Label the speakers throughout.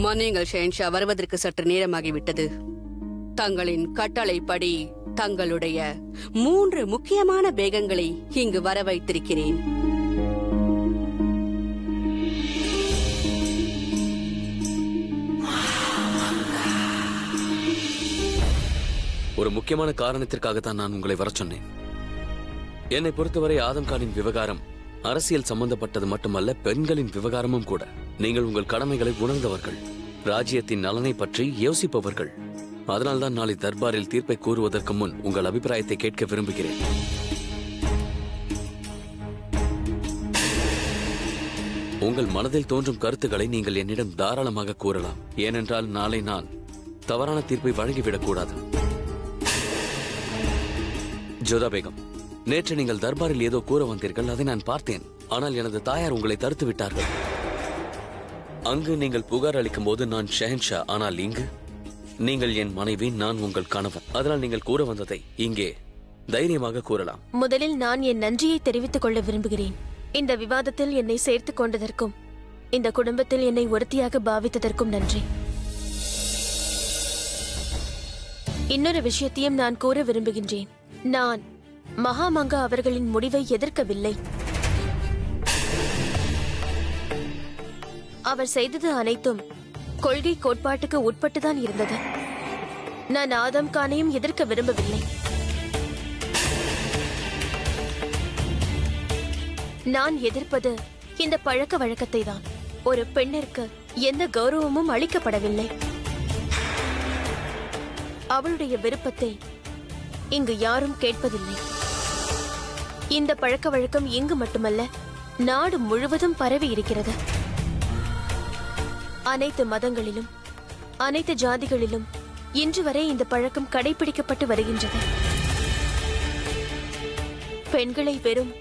Speaker 1: மன்னியுங்கள் ஷெஹன்ஷா, வருவதற்கு சற்று நேரமாகிவிட்டது. தங்களின் கட்டளைப்படி தங்களுடைய 3 முக்கியமான பேகங்களை இங்கு வர வைத்திருக்கிறேன்.
Speaker 2: ஒரு முக்கியமான காரணத்திற்காகத்தான் நான் உங்களை வர சொன்னேன். என்னை பொறுத்தவரை ஆதம் கானின் விவகாரம் அரசியல் சம்பந்தப்பட்டது மட்டுமல்ல, பெண்களின் விவகாரமும் கூட. நீங்கள் உங்கள் கடமைகளை உணர்ந்தவர்கள், ராஜ்யத்தின் நலனை பற்றி யோசிப்பவர்கள். அதனால்தான் நாளை தர்பாரில் தீர்ப்பை கூறுவதற்கு முன் உங்கள் அபிப்பிராயத்தை கேட்க விரும்புகிறேன். உங்கள் மனதில் தோன்றும் கருத்துக்களை நீங்கள் என்னிடம் தாராளமாக கூறலாம். ஏனென்றால் நாளை நான் தவறான தீர்ப்பை வழங்கிவிடக் கூடாது. ஜோதா பேகம், நேற்று நீங்கள் தர்பாரில் ஏதோ கூற வந்தீர்கள், அதை நான் பார்த்தேன். ஆனால் எனது தாயார் உங்களை தடுத்து விட்டார்கள். அங்கு நீங்கள் புகார் அளிக்கும் போது நான் ஷெஹன்ஷா, ஆனால் இங்கு நீங்கள் என் மனைவி, நான் உங்கள் கணவன். அதனால் நீங்கள் கூற வந்ததை இங்கே தைரியமாக கூறலாம்.
Speaker 3: முதலில் நான் என் நன்றியை தெரிவித்துக் கொள்ள விரும்புகிறேன். இந்த விவாதத்தில் என்னை சேர்த்துக் கொண்டதற்கும் இந்த குடும்பத்தில் என்னை ஒருத்தியாக பாவித்ததற்கும் நன்றி. இன்னொரு விஷயத்தையும் நான் கூற விரும்புகின்றேன். நான் மகாமங்கா அவர்களின் முடிவை எதிர்க்கவில்லை. அவர் செய்தது அனைத்தும் கொள்கை கோட்பாட்டுக்கு உட்பட்டுதான் இருந்தது. நான் ஆதம் கானையும் எதிர்க்க விரும்பவில்லை. நான் எதிர்ப்பது இந்த பழக்க வழக்கத்தை தான். ஒரு பெண்ணிற்கு எந்த கௌரவமும் அளிக்கப்படவில்லை. அவளுடைய விருப்பத்தை இங்கு யாரும் கேட்பதில்லை. இந்த பழக்க வழக்கம் இங்கு மட்டுமல்ல, நாடு முழுவதும் பரவி இருக்கிறது. அனைத்து மதங்களிலும் அனைத்து ஜாதிகளிலும் இன்று வரை இந்த பழக்கம் கடைபிடிக்கப்பட்டு வருகின்றது. பெண்களை வெறும்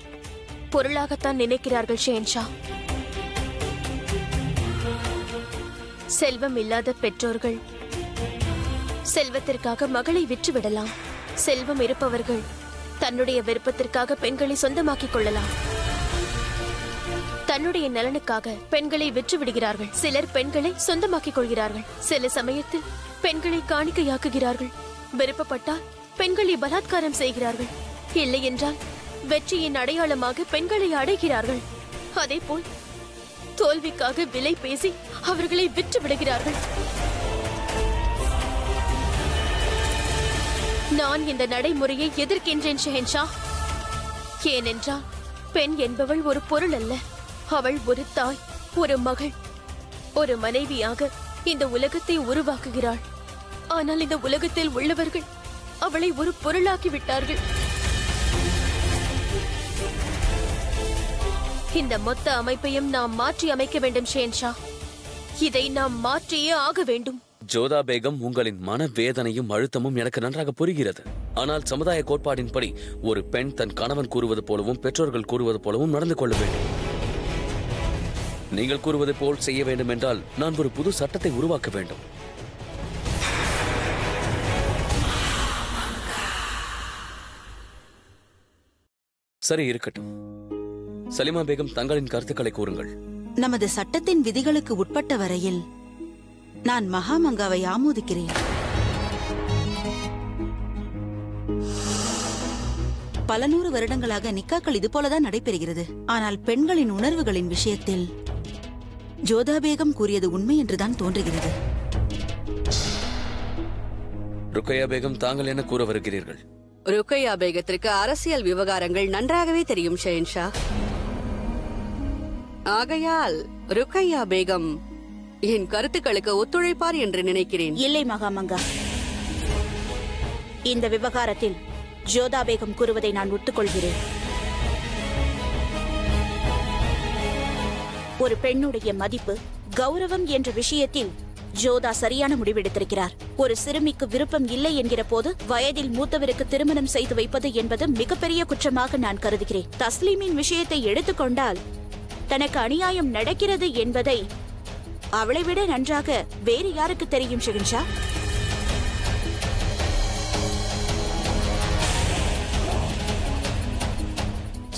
Speaker 3: பொருளாகத்தான் நினைக்கிறார்கள் ஷெஹன்ஷா. செல்வம் இல்லாத பெற்றோர்கள் செல்வத்திற்காக மகளை விற்றுவிடலாம். செல்வம் இருப்பவர்கள் தன்னுடைய விருப்பத்திற்காக பெண்களை சொந்தமாக்கிக் கொள்ளலாம். தன்னுடைய நலனுக்காக பெண்களை விற்று விடுகிறார்கள். சிலர் பெண்களை சொந்தமாக்கிக் கொள்கிறார்கள். சில சமயத்தில் பெண்களை காணிக்கையாக்குகிறார்கள். விருப்பப்பட்டால் பெண்களை பலாத்காரம் செய்கிறார்கள். இல்லை என்றால் வெற்றியின் அடையாளமாக பெண்களை அடைகிறார்கள். அதேபோல் தோல்விக்காக விலை பேசி அவர்களை விற்று விடுகிறார்கள். நான் இந்த நடைமுறையை எதிர்க்கின்றேன் ஷெஹன்ஷா. ஏனென்றால் பெண் என்பவள் ஒரு பொருள் அல்ல. அவள் ஒரு தாய், ஒரு மகள், ஒரு மனைவியாக இந்த உலகத்தை உருவாக்குகிறாள். ஆனால் இந்த உலகத்தில் உள்ளவர்கள் அவளை ஒரு பொருளாக்கி விட்டார்கள். இந்த மொத்த அமைப்பையும் நாம் மாற்றி அமைக்க வேண்டும் ஷெஹன்ஷா. இதை நாம் மாற்றியே ஆக வேண்டும்.
Speaker 2: ஜோதா பேகம், உங்களின் மனவேதனையும் அழுத்தமும் எனக்கு நன்றாக புரிகிறது. ஆனால் சமுதாய கோட்பாடின்படி ஒரு பெண் தன் கணவன் கூறுவது போலவும் பெற்றோர்கள் கூறுவது போலவும் நடந்து கொள்ள வேண்டும். நீங்கள் கூறுவது போல் செய்ய வேண்டும் என்றால் நான் ஒரு புது சட்டத்தை உருவாக்க வேண்டும். சரி, இருக்கட்டும். சலிமா பேகம், தங்களின் கருத்துக்களை கூறுங்கள்.
Speaker 4: நமது சட்டத்தின் விதிகளுக்கு உட்பட்ட வரையில் நான் மகாமங்காவை ஆமோதிக்கிறேன். பல நூறு வருடங்களாக நிக்காக்கள் இதுபோலதான் நடைபெறுகிறது. ஆனால் பெண்களின் உணர்வுகளின் விஷயத்தில் ஜோதா பேகம் கூறியது உண்மை என்றுதான் தோன்றுகிறது.
Speaker 2: ருக்கையா பேகம், தாங்கள் என்ன கூற வருகிறீர்கள்?
Speaker 1: ருக்கையா பேகத்திற்கு அரசியல் விவகாரங்கள் நன்றாகவே தெரியும் ஷெஹன்ஷா. ஆகையால் ருக்கையா பேகம் என் கருத்துக்களுக்கு ஒத்துழைப்பார் என்று நினைக்கிறேன்.
Speaker 5: இல்லை மகாமங்கா, இந்த விவகாரத்தில் ஜோதா பேகம் கூறுவதை நான் ஒத்துக்கொள்கிறேன். ஒரு பெண்ணுடைய மதிப்பு, கௌரவம் என்ற விஷயத்தில் ஜோதா சரியான முடிவெடுத்திருக்கிறார். ஒரு சிறுமிக்கு விருப்பம் இல்லை என்கிற போது வயதில் மூத்தவருக்கு திருமணம் செய்து வைப்பது என்பது மிகப்பெரிய குற்றமாக நான் கருதுகிறேன். தஸ்லீமின் விஷயத்தை எடுத்துக்கொண்டால் தனக்கு அநியாயம் நடக்கிறது என்பதை அவளை விட நன்றாக வேறு யாருக்கு தெரியும் ஷெஹன்ஷா?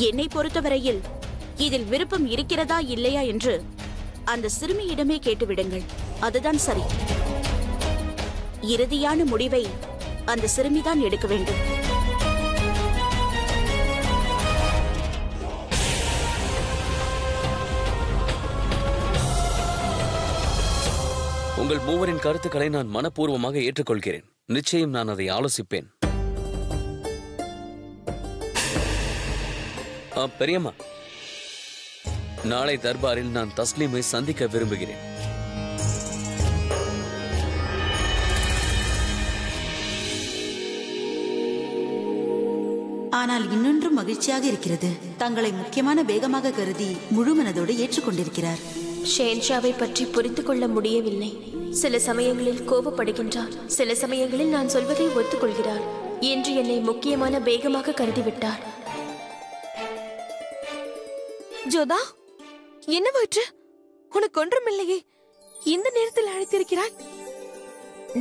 Speaker 5: என்னை பொறுத்தவரையில் இதில் விருப்பம் இருக்கிறதா இல்லையா என்று அந்த சிறுமியிடமே கேட்டுவிடுங்கள். அதுதான் சரி. இறுதியான முடிவை அந்த சிறுமிதான் எடுக்க வேண்டும்.
Speaker 2: உங்கள் மூவரின் கருத்துக்களை நான் மனப்பூர்வமாக ஏற்றுக்கொள்கிறேன். நிச்சயம் நான் அதை ஆலோசிப்பேன். பெரியம்மா, நாளை தர்பாரில் நான் தஸ்லீமை சந்திக்க விரும்புகிறேன்.
Speaker 4: ஆனால் இன்னொன்றும் மகிழ்ச்சியாக இருக்கிறது. தங்களை முக்கியமான வேகமாக கருதி முழு மனதோடு ஏற்றுக்கொண்டிருக்கிறார்.
Speaker 3: ஷேன்ஷாவை பற்றி புரிந்து கொள்ள முடியவில்லை. சில சமயங்களில் கோபப்படுகின்றார், சில சமயங்களில் நான் சொல்வதை ஒத்துக்கொள்கிறார். என்று என்னை முக்கியமான வேகமாக கருதிவிட்டார்.
Speaker 6: ஜோதா, என்னவாற்று? உனக்கு ஒன்றுமில்லையே, இந்த நேரத்தில் அழைத்திருக்கிறாய்?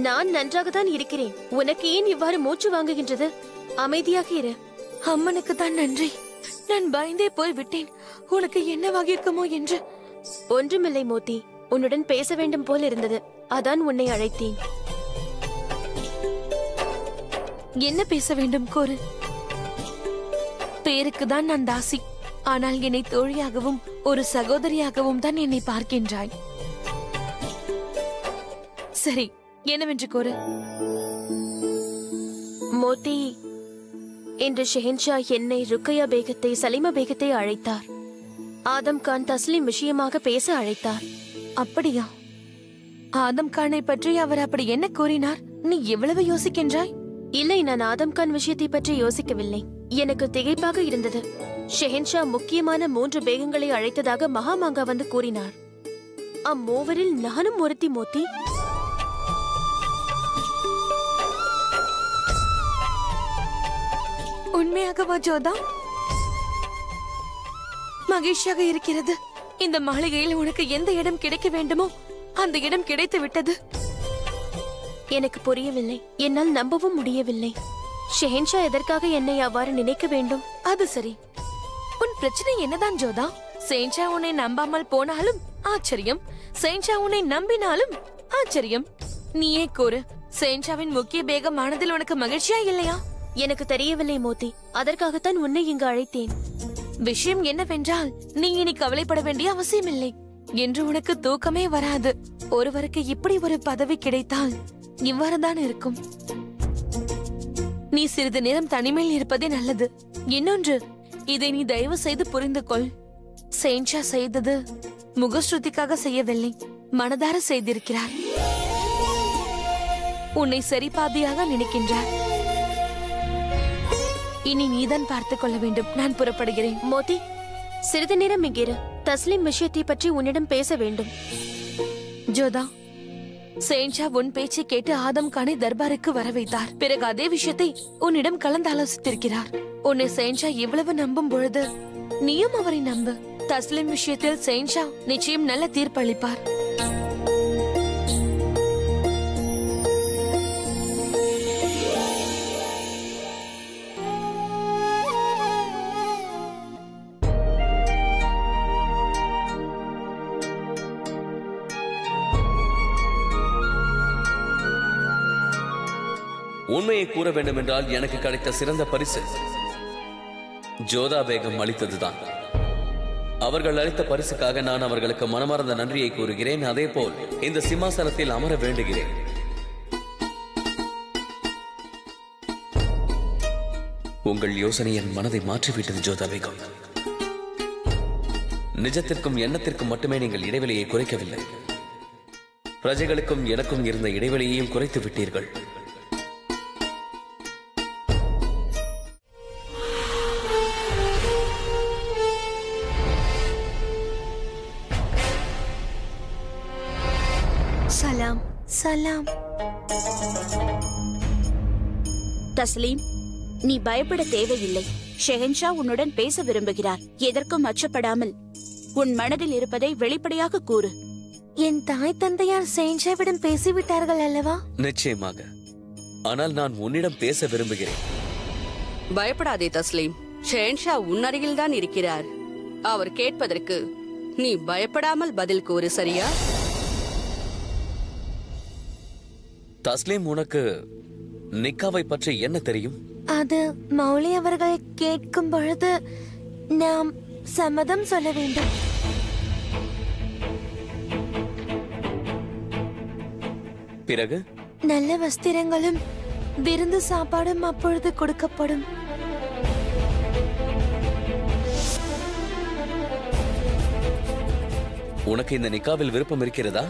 Speaker 3: நான் நன்றாகத்தான் இருக்கிறேன். உனக்கு ஏன் இவ்வாறு மூச்சு வாங்குகின்றது? அமைதியாக இரு.
Speaker 6: அம்மனுக்கு தான் நன்றி. நான் பயந்தே போய் விட்டேன், உனக்கு என்னவாகிருக்குமோ என்று.
Speaker 3: ஒன்றுமில்லை மோத்தி, உன்னுடன் பேச வேண்டும் போல் இருந்தது, அதான் உன்னை அழைத்தேன்.
Speaker 6: என்ன பேச வேண்டும் கோரு? பேருக்கு தான் நான் தாசி, ஆனால் என்னை தோழியாகவும் ஒரு சகோதரியாகவும் தான் என்னை பார்க்கின்றாய். சரி, என்னவென்று கோரு?
Speaker 3: மோத்தி, இன்று ஷெஹன்ஷா என்னை, ருக்கையா பேகத்தை, சலீமா பேகத்தை அழைத்தார். ஆதம் கான் தஸ்லீம் விஷயமாக பேச அழைத்தார்.
Speaker 6: அப்படியா? ஆதம் கானை பற்றி அவர் அப்படி என்ன கூறினார்? நீ எவ்வளவு யோசிக்கின்றாய்?
Speaker 3: இல்லை, நான் ஆதம் கான் விஷயத்தை பற்றி யோசிக்கவில்லை. எனக்கு திகைப்பாக இருந்தது. ஷெஹன்ஷா முக்கியமான 3 பேகங்களை அழைத்ததாக மகாமாங்கா வந்து கூறினார். அம்மூவரில் நானும் ஒருத்தி மோத்தி.
Speaker 6: உண்மையாகவா ஜோதா? மகிழ்ச்சியாக இருக்கிறது. இந்த மாளிகையில் உனக்கு எந்த இடம் கிடைக்க வேண்டுமோ அந்த இடம் கிடைத்து விட்டது.
Speaker 3: எனக்கு புரியவில்லை, என்னால் நம்பவும் முடியவில்லை. ஷெஹன்ஷா எதற்காக என்னை அவ்வாறு நினைக்க வேண்டும்?
Speaker 6: அது சரி, உன் பிரச்சனை என்னதான் ஜோதா? ஷெஹன்ஷா உன்னை நம்பாமல் போனாலும் ஆச்சரியம், ஷெஹன்ஷா உன்னை நம்பினாலும் ஆச்சரியம். நீயே கூறு, ஷெஹன்ஷாவின் முக்கிய பேகம் ஆனதில் உனக்கு மகிழ்ச்சியா இல்லையா?
Speaker 3: எனக்கு தெரியவில்லை மோத்தி, அதற்காகத்தான் உன்னை இங்கு அழைத்தேன்.
Speaker 6: விஷயம் என்னவென்றால், நீ இனி கவலைப்பட வேண்டிய அவசியமில்லை. என்று உனக்கு தூக்கமே வராது. ஒருவருக்கு இப்படி ஒரு பதவி கிடைத்தால் இவ்வாறுதான் இருக்கும். நீ சிறிது நேரம் தனிமையில் இருப்பதே நல்லது. இன்னொன்று, இதை நீ தயவு செய்து புரிந்து கொள். ஷெஹன்ஷா செய்தது முகஸ்ருதிக்காக செய்யவில்லை, மனதார செய்திருக்கிறார். உன்னை சரிபாதியாக நினைக்கின்றார். இனி நீதான் பார்த்துக் கொள்ள வேண்டும். நான் புறப்படுகிறேன்.
Speaker 3: மோதி, சிறிது நேரம் இங்கிரு. தஸ்லீம் விஷயத்தை பற்றி உன்னிடம் பேச வேண்டும்.
Speaker 6: ஜோதா, ஷெஹன்ஷா உன் பேச்சை கேட்டு ஆதம் கானை தர்பாருக்கு வர வைத்தார். பிறகு அதே விஷயத்தை உன்னிடம் கலந்தாலோசித்திருக்கிறார். உன்னை ஷெஹன்ஷா இவ்வளவு நம்பும் பொழுது நீயும் அவரை நம்பு. தஸ்லீம் விஷயத்தில் ஷெஹன்ஷா நிச்சயம் நல்ல தீர்ப்பளிப்பார்.
Speaker 2: உண்மையை கூற வேண்டும் என்றால் எனக்கு கிடைத்த சிறந்த பரிசு ஜோதா பேகம் அளித்ததுதான். அவர்கள் அளித்த பரிசுக்காக நான் அவர்களுக்கு மனமார்ந்த நன்றியை கூறுகிறேன். அதே போல் இந்த சிம்மாசனத்தில் அமர வேண்டுகிறேன். உங்கள் யோசனை என் மனதை மாற்றிவிட்டது ஜோதா பேகம். நிஜத்திற்கும் எண்ணத்திற்கும் மட்டுமே நீங்கள் இடைவெளியை குறைக்கவில்லை, பிரஜைகளுக்கும் எனக்கும் இருந்த இடைவெளியையும் குறைத்து விட்டீர்கள்.
Speaker 6: சலாம் சலாம்.
Speaker 5: தஸ்லீம், நீ பயப்பட தேவையில்லை. ஷெஹன்ஷா உன்னுடன் பேச விரும்புகிறார். எதற்கும் அச்சப்படாமல் உன் மனதில் இருப்பதை வெளிப்படையாக கூறு.
Speaker 6: என் தாய் தந்தையார் ஷெஹன்ஷாவிடம் பேசிவிட்டார்கள் அல்லவா?
Speaker 2: நிச்சயமாக. ஆனால் நான் உன்னிடம் பேச விரும்புகிறேன்.
Speaker 1: பயப்படாதே தஸ்லீம், ஷெஹன்ஷா உன் அருகில்தான் இருக்கிறார். அவர் கேட்பதற்கு நீ பயப்படாமல் பதில் கூறு, சரியா?
Speaker 2: தஸ்லீம், உனக்கு நிக்காவை பற்றி என்ன தெரியும்?
Speaker 6: அது மௌலி அவர்கள் கேட்கும் பொழுது நாம் சம்மதம் சொல்ல வேண்டும்.
Speaker 2: பிறகு
Speaker 6: நல்ல வஸ்திரங்களும் விருந்து சாப்பாடும் அப்பொழுது கொடுக்கப்படும்.
Speaker 2: உனக்கு இந்த நிக்காவில் விருப்பம் இருக்கிறதா?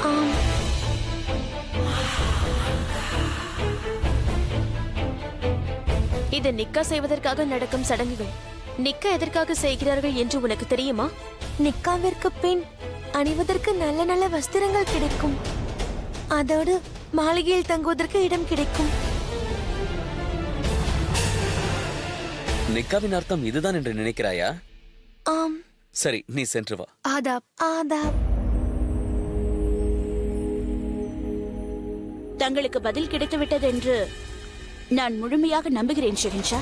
Speaker 6: ஆம்.
Speaker 3: இது நிக்கா செய்வதற்காக நடக்கும் சடங்குகள். நிக்கா எதற்காக செய்கிறார்கள் என்று உனக்கு தெரியுமா?
Speaker 6: நிக்காவிற்கு பின் அணிவதற்கு நல்ல நல்ல வஸ்திரங்கள் கிடைக்கும். அதோடு மாளிகையில் தங்குவதற்கு இடம் கிடைக்கும்.
Speaker 2: நிக்காவின் அர்த்தம் இதுதான் என்று நினைக்கிறாயா?
Speaker 6: ஆம்.
Speaker 2: சரி, நீ சென்று வா.
Speaker 3: ஆதாப்.
Speaker 6: ஆதாப்.
Speaker 5: தங்களுக்கு பதில் கிடைத்துவிட்டது என்று நான் முழுமையாக நம்புகிறேன் ஷெஹன்ஷா.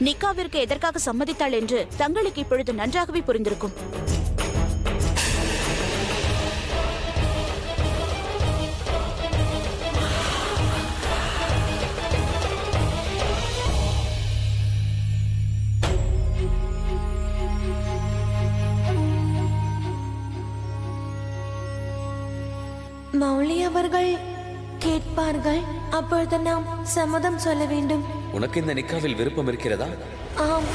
Speaker 5: நிக்காவிற்கு எதற்காக சம்மதித்தாள் என்று தங்களுக்கு இப்பொழுது நன்றாகவே புரிந்திருக்கும்.
Speaker 6: மௌலி அவர்கள் கேட்பார்கள், அப்பொழுது நாம் சம்மதம் சொல்ல வேண்டும்.
Speaker 2: உனக்கு இந்த நிக்காவில் விருப்பம் இருக்கிறதா?
Speaker 6: ஆம்.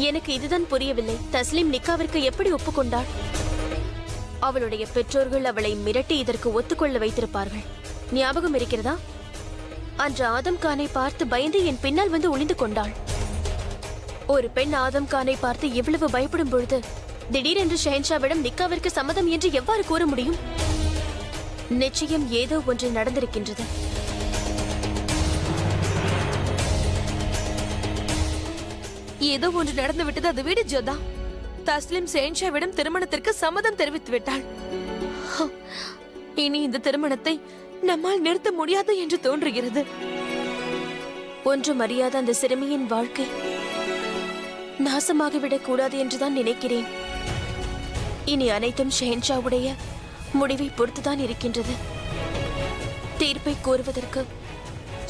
Speaker 3: எனக்கு இதுதான் புரியவில்லை. தஸ்லீம் நிக்காவிற்கு எப்படி ஒப்புக்கொண்டாள்? அவளுடைய பெற்றோர்கள் அவளை மிரட்டி இதற்கு ஒத்துக்கொள்ள வைத்திருப்பார்கள். ஞாபகம் இருக்கிறதா? அன்று ஆதம் கானை பார்த்து பயந்து என் பின்னால் வந்து ஒளிந்து கொண்டாள். ஒரு பெண் ஆதம் கானை பார்த்து இவ்வளவு பயப்படும் பொழுது திடீரென்று ஷெஹன்ஷாவிடம் நிக்காவிற்கு சம்மதம் என்று எவ்வாறு கூற முடியும்? நிச்சயம் ஏதோ ஒன்று நடந்திருக்கின்றது.
Speaker 6: ஏதோ ஒன்று நடந்து விட்டது. அது வீடு ஜோதா. தஸ்லீம் ஷெஹன்ஷாவிடம் திருமணத்திற்கு சம்மதம் தெரிவித்து விட்டாள். இனி இந்த திருமணத்தை நம்மால் நிறுத்த முடியாது என்று தோன்றுகிறது.
Speaker 3: ஒன்றும் அறியாத அந்த சிறுமியின் வாழ்க்கை நாசமாகிவிடக் கூடாது என்றுதான் நினைக்கிறேன். இனி அனைத்தும் ஷெஹன்ஷாவுடைய முடிவை பொறுத்துதான் இருக்கின்றது. தீர்ப்பை கோருவதற்கு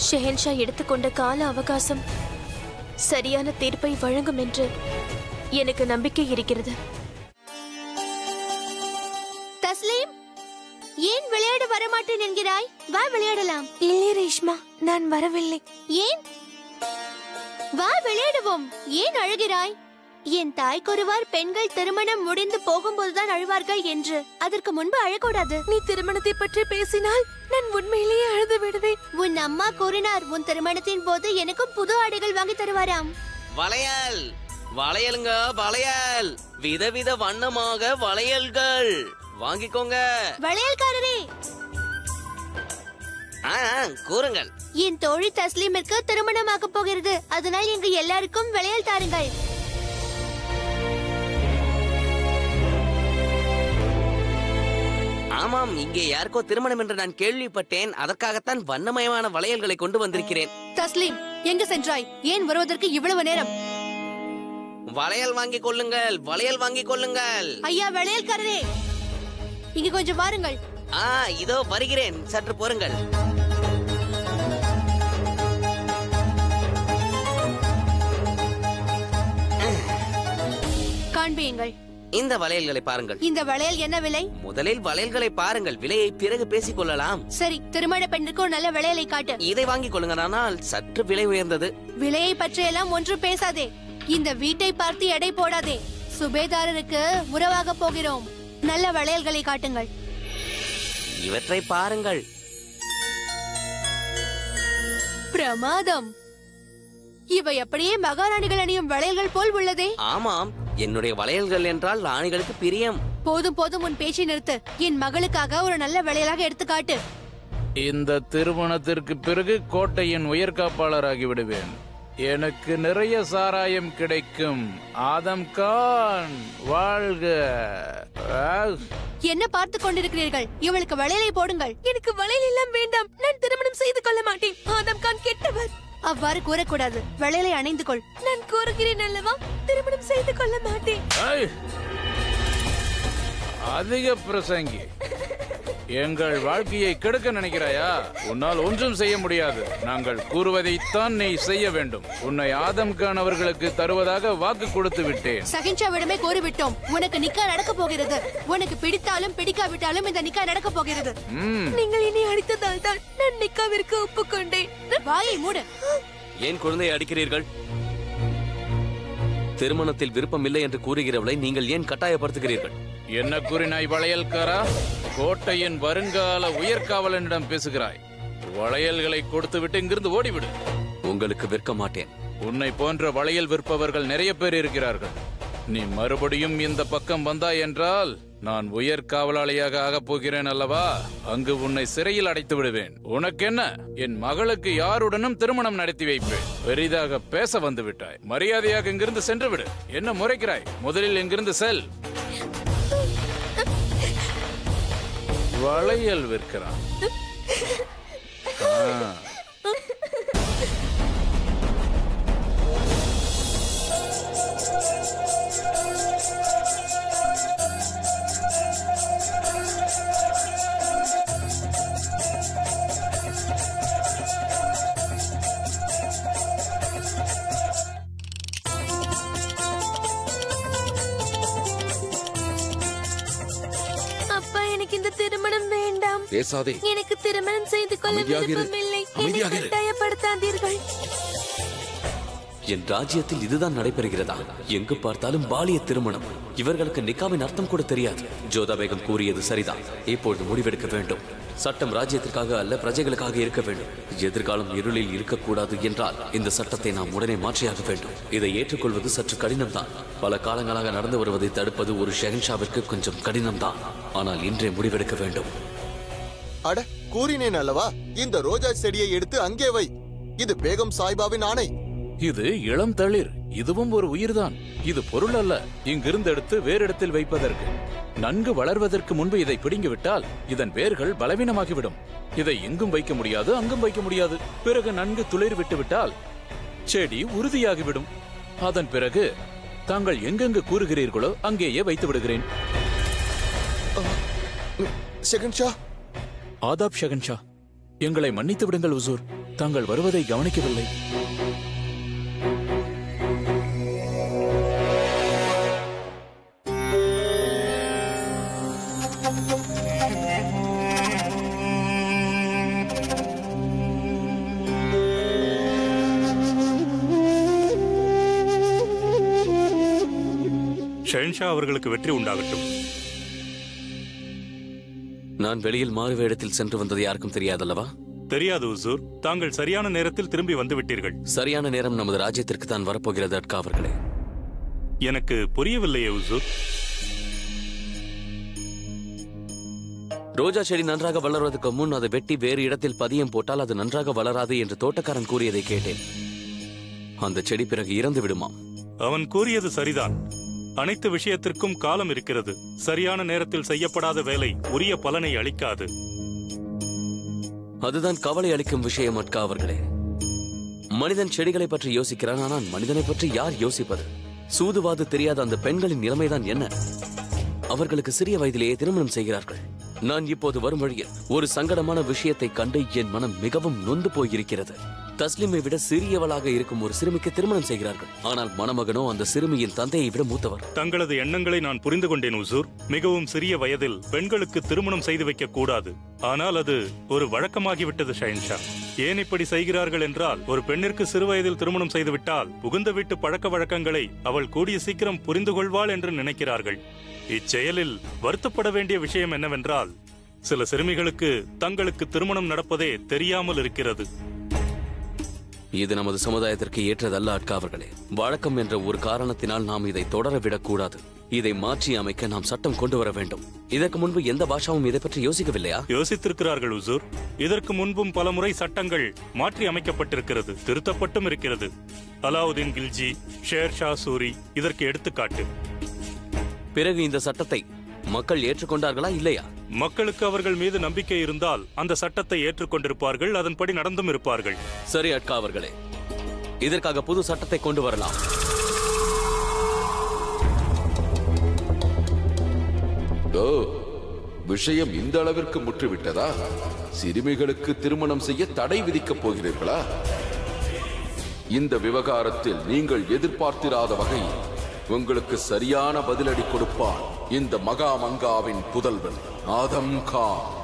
Speaker 3: ஷெஹன்ஷா எடுத்துக்கொண்ட கால அவகாசம் சரியான தீர்ப்பை வழங்கும் என்று எனக்கு நம்பிக்கை இருக்கிறது.
Speaker 7: தஸ்லீம், ஏன் விளையாட வரமாட்டேன் என்கிறாய்? வா, விளையாடலாம்.
Speaker 6: இல்லை ரேஷ்மா, நான் வரவில்லை.
Speaker 7: ஏன்? வா, விளையாடுவோம். ஏன் அழுகிறாய்? என் தாய் கூறுவார், பெண்கள் திருமணம் முடிந்து போகும்போதுதான் அழுவார்கள் என்று. அதற்கு முன்பு அழக்கூடாது.
Speaker 6: நீ திருமணத்தை பற்றி பேசினால் நான் உண்மையிலேயே அழுது விடுவேன்.
Speaker 7: உன் அம்மா கூறினார், உன் திருமணத்தின் போது எனக்கும் புது ஆடைகள் வாங்கி தருவாராம்.
Speaker 2: வளையல், வளையலுங்க, வளையல், விதவித வண்ணமாக வளையல்கள் வாங்கிக்கோங்க.
Speaker 7: வளையல்காரரே,
Speaker 2: கூறுங்கள்.
Speaker 7: என் தோழி தஸ்லீமிற்கு திருமணமாக போகிறது. அதனால் எங்க எல்லாருக்கும் வளையல் தாருங்கள்.
Speaker 8: ஆமாம், இங்கே யாருக்கோ திருமணம் என்று நான் கேள்விப்பட்டேன். அதற்காகத்தான் வண்ணமயமான வளையல்களை கொண்டு வந்திருக்கிறேன்.
Speaker 3: தஸ்லீம், எங்கு சென்றாய்? ஏன் வருவதற்கு இவ்வளவு நேரம்?
Speaker 8: வளையல் வாங்கிக் கொள்ளுங்கள், வளையல் வாங்கிக் கொள்ளுங்கள்.
Speaker 7: ஐயா வளையல்காரரே, இங்க கொஞ்சம் வாருங்கள்.
Speaker 8: இதோ வருகிறேன், சற்று பொறுங்கள்.
Speaker 3: காண்பியுங்கள்.
Speaker 8: இந்த வளையல்களை பாருங்கள்.
Speaker 3: இந்த வளையல் என்ன விலை?
Speaker 8: முதலில் வளையல்களை பாருங்கள், விலையை பிறகு பேசிக் கொள்ளலாம்.
Speaker 3: சரி, திருமண பெண்ணுக்கு ஒரு நல்ல வளையலை காட்டு.
Speaker 8: இதை வாங்கிக் கொள்ளுங்கள், ஆனால் சற்று விலை உயர்ந்தது.
Speaker 3: விலையை பற்றியெல்லாம் ஒன்றும் பேசாதே. இந்த வீட்டை பார்த்து எடை போடாதே. சுபேதாரருக்கு உறவாக போகிறோம். நல்ல வளையல்களை காட்டுங்கள்.
Speaker 8: இவற்றை பாருங்கள்.
Speaker 3: பிரமாதம். இவை அப்படியே மகாராணிகள் அணியும் வளையல்கள் போல் உள்ளதே.
Speaker 8: ஆமாம், என்னுடைய வளையல்கள் என்றால் ராணிகளுக்கு பிரியம்.
Speaker 3: போதும் போதும், உன் பேச்சை நிறுத்து. என் மகளுக்காக ஒரு நல்ல வளையலாக எடுத்து காட்டு.
Speaker 9: இந்த திருமணத்திற்கு பிறகு கோட்டையின் உயர்காப்பாளராகி விடுவேன். எனக்கு நிறைய சாராயம் கிடைக்கும். ஆதம் கான் வாழ்க.
Speaker 3: என்ன பார்த்து கொண்டிருக்கிறீர்கள்? இவளுக்கு வளையலை போடுங்கள்.
Speaker 6: எனக்கு வளையல் எல்லாம் வேண்டாம். நான் திருமணம் செய்து கொள்ள மாட்டேன். ஆதம் கான் கெட்டவர்.
Speaker 7: அவ்வாறு கூறக்கூடாது. வளையலை அணிந்து கொள்.
Speaker 6: நான் கூறுகிறேன் அல்லவா, திருமணம் செய்து கொள்ள மாட்டேன்.
Speaker 9: அதிக பிரசங்கி, எங்கள் வாழ்க்கையை கெடுக்க நினைக்கிறாயா? உன்னால் ஒன்றும் செய்ய முடியாது. நாங்கள் கூறுவதைத்தான் நீ செய்ய வேண்டும். உன்னை ஆதம் கான் அவர்களுக்கு தருவதாக வாக்கு கொடுத்து விட்டேன்.
Speaker 7: சகின்ஷாவிடமே கூறிவிட்டோம். உனக்கு நிக்கா நடக்க போகிறது. உனக்கு பிடித்தாலும் பிடிக்காவிட்டாலும் இந்த நிக்கா நடக்க போகிறது.
Speaker 6: நீங்கள் என்னை அடித்ததால் தான் நான் நிக்காவிற்கு ஒப்புக்கொண்டேன்.
Speaker 7: வாயை மூடு.
Speaker 2: ஏன் குழந்தையை அடிக்கிறீர்கள்? திருமணத்தில் விருப்பம் இல்லை என்று கூறுகிறவளை நீங்கள் ஏன் கட்டாயப்படுத்துகிறீர்கள்?
Speaker 9: என்ன கூறினாய் வளையல்காரா? கோட்டையின் வருங்கால உயர்காவலனிடம் பேசுகிறாய். வளையல்களை கொடுத்து விட்டு இங்கிருந்து ஓடிவிடு.
Speaker 2: உங்களுக்கு விற்க மாட்டேன்.
Speaker 9: உன்னை போன்ற வளையல் விற்பவர்கள் நிறைய பேர் இருக்கிறார்கள். நீ மறுபடியும் இந்த பக்கம் வந்தாய் என்றால் நான் உயர் காவலாளியாக ஆகப் போகிறேன் அல்லவா? அங்கு உன்னை சிறையில் அடைத்து விடுவேன். உனக்கென்ன? என் மகளுக்கு யாருடனும் திருமணம் நடத்தி வைப்பேன். பெரிதாக பேச வந்து விட்டாய். மரியாதையாக இங்கிருந்து சென்று விடு. என்ன முறைக்கிறாய்? முதலில் இங்கிருந்து செல். வளையல் விற்கிறான்.
Speaker 6: திருமணம் வேண்டாம்.
Speaker 2: பேசாதே.
Speaker 6: எனக்கு திருமணம் செய்து கொள்ள விருப்பமில்லை. என்னை கட்டாயப்படுத்தாதீர்கள்.
Speaker 2: என் ராஜ்யத்தில் இதுதான் நடைபெறுகிறதா? எங்கு பார்த்தாலும் பாலிய திருமணம். இவர்களுக்கு நிக்காவின் அர்த்தம் கூட தெரியாது. ஜோதா பேகம் கூறியது சரிதான். இப்பொழுது முடிவெடுக்க வேண்டும். சட்டம் ராஜ்யத்திற்காக அல்ல, பிரஜைகளுக்காக இருக்க வேண்டும். எதிர்காலம் இருளில் இருக்கக்கூடாது என்றால் இந்த சட்டத்தை நாம் உடனே மாற்றியாக வேண்டும். இதை ஏற்றுக்கொள்வது சற்று கடினம்தான். பல காலங்களாக நடந்து வருவதை தடுப்பது ஒரு ஷெஹன்ஷாவிற்கு கொஞ்சம் கடினம்தான். ஆனால் இன்றே முடிவெடுக்க வேண்டும்.
Speaker 10: அட, கூறினேன் அல்லவா, இந்த ரோஜா செடியை எடுத்து அங்கே வை. இது பேகம் சாய்பாவின் ஆணை.
Speaker 9: இது இளம் தளிர். இதுவும் ஒரு உயிர்தான். இது பொருள் அல்ல. இங்கிருந்து எடுத்து வேறு இடத்தில் வைப்பதற்கு. நன்கு வளர்வதற்கு முன்பு இதை பிடுங்கிவிட்டால் இதன் வேர்கள் பலவீனமாகிவிடும். இதை எங்கும் வைக்க முடியாது, அங்கும் வைக்க முடியாது. பிறகு நன்கு துளிர் விட்டுவிட்டால் செடி உறுதியாகிவிடும். அதன் பிறகு தாங்கள் எங்கெங்கு கூறுகிறீர்களோ அங்கேயே வைத்து விடுகிறேன்.
Speaker 10: ஷெஹன்ஷா.
Speaker 9: ஆதாப் ஷெஹன்ஷா, எங்களை மன்னித்து விடுங்கள் உசூர். தாங்கள் வருவதை கவனிக்கவில்லை.
Speaker 11: ஷெஹன்ஷா அவர்களுக்கு வெற்றி உண்டாகட்டும்.
Speaker 2: நான் வெளியில் மாறு வேடத்தில் சென்று வந்தது யாருக்கும் தெரியாதல்லவா?
Speaker 11: தெரியாது உசூர். தாங்கள் சரியான நேரத்தில் திரும்பி வந்து விட்டீர்கள்.
Speaker 2: சரியான நேரம் நமது ராஜ்யத்திற்கு தான் வரப்போகிறது அட்கா அவர்களே.
Speaker 11: எனக்கு புரியவில்லையே உசூர்.
Speaker 2: ரோஜா செடி நன்றாக வளர்வதற்கு முன் அதை வெட்டி வேறு இடத்தில் பதியம் போட்டால் அது நன்றாக வளராது என்று தோட்டக்காரன் கூறியதை கேட்டேன். அந்த செடி பிறகு இறந்து விடுமாம்.
Speaker 11: அவன் கூறியது சரிதான். அனைத்து விஷயத்திற்கும் காலம் இருக்கிறது. சரியான நேரத்தில் செய்யப்படாத வேலை உரிய பலனை அளிக்காது.
Speaker 2: அதுதான் கவலை அளிக்கும் விஷயம் அட்கா அவர்களே. மனிதன் செடிகளை பற்றி யோசிக்கிறான், ஆனால் மனிதனை பற்றி யார் யோசிப்பது? சூதுவாது தெரியாத அந்த பெண்களின் நிலைமைதான் என்ன? அவர்களுக்கு சிறிய வயதிலேயே திருமணம் செய்கிறார்கள். நான் இப்போது வரும் வழியில் ஒரு சங்கடமான விஷயத்தை கண்டு என் மனம் மிகவும் நொந்து போயிருக்கிறது. தஸ்லிமை விட சிறியவளாக இருக்கும் ஒரு சிறுமிக்கு திருமணம் செய்கிறார்கள். ஆனால் மணமகனோ அந்த சிறுமியின் தந்தையை விட மூத்தவர்.
Speaker 11: தங்களது எண்ணங்களை நான் புரிந்து கொண்டேன் உசூர். மிகவும் சிறிய வயதில் பெண்களுக்கு திருமணம் செய்து வைக்க கூடாது. ஆனால் அது ஒரு வழக்கமாகிவிட்டது ஷெஹன்ஷா. ஏன் இப்படி செய்கிறார்கள் என்றால், ஒரு பெண்ணிற்கு சிறு வயதில் திருமணம் செய்துவிட்டால் புகுந்த வீட்டு பழக்க வழக்கங்களை அவள் கூடிய சீக்கிரம் புரிந்து கொள்வாள் என்று நினைக்கிறார்கள். இச்செயலில் வருத்தப்பட வேண்டிய விஷயம் என்னவென்றால், சில சிறுமிகளுக்கு தங்களுக்கு திருமணம் நடப்பதே தெரியாமல் இருக்கிறது.
Speaker 2: இது நமது சமுதாயத்திற்கு ஏற்றதல்ல அட்கா அவர்களே. வழக்கம் என்ற ஒரு காரணத்தினால் நாம் இதை தொடரவிடக் கூடாது. இதை மாற்றி அமைக்க நாம் சட்டம் கொண்டு வர வேண்டும். இதற்கு முன்பு எந்த பாஷாவும் இதை பற்றி யோசிக்கவில்லையா?
Speaker 11: யோசித்திருக்கிறார்கள் உசூர். இதற்கு முன்பும் பலமுறை சட்டங்கள் மாற்றி அமைக்கப்பட்டிருக்கிறது, திருத்தப்பட்டும் இருக்கிறது. அலாவுதீன் கில்ஜி, ஷேர் ஷா சூரி இதற்கு எடுத்துக்காட்டு.
Speaker 2: பிறகு இந்த சட்டத்தை மக்கள் ஏற்றுக்கொண்டார்களா இல்லையா?
Speaker 11: மக்களுக்கு அவர்கள் மீது நம்பிக்கை இருந்தால் அந்த சட்டத்தை ஏற்றுக்கொண்டிருப்பார்கள், அதன்படி நடந்தும் இருப்பார்கள்.
Speaker 2: சரி அட்கா அவர்களே, இதற்காக புது சட்டத்தை கொண்டு வரலாம்.
Speaker 12: விஷயம் இந்த அளவிற்கு முற்றிவிட்டதா? சிறுமிகளுக்கு திருமணம் செய்ய தடை விதிக்கப் போகிறீர்களா? இந்த விவகாரத்தில் நீங்கள் எதிர்பார்த்திராத வகையில் உங்களுக்கு சரியான பதிலடி கொடுப்பான் இந்த மகாமங்காவின் புதல்வன் ஆதம் கான்.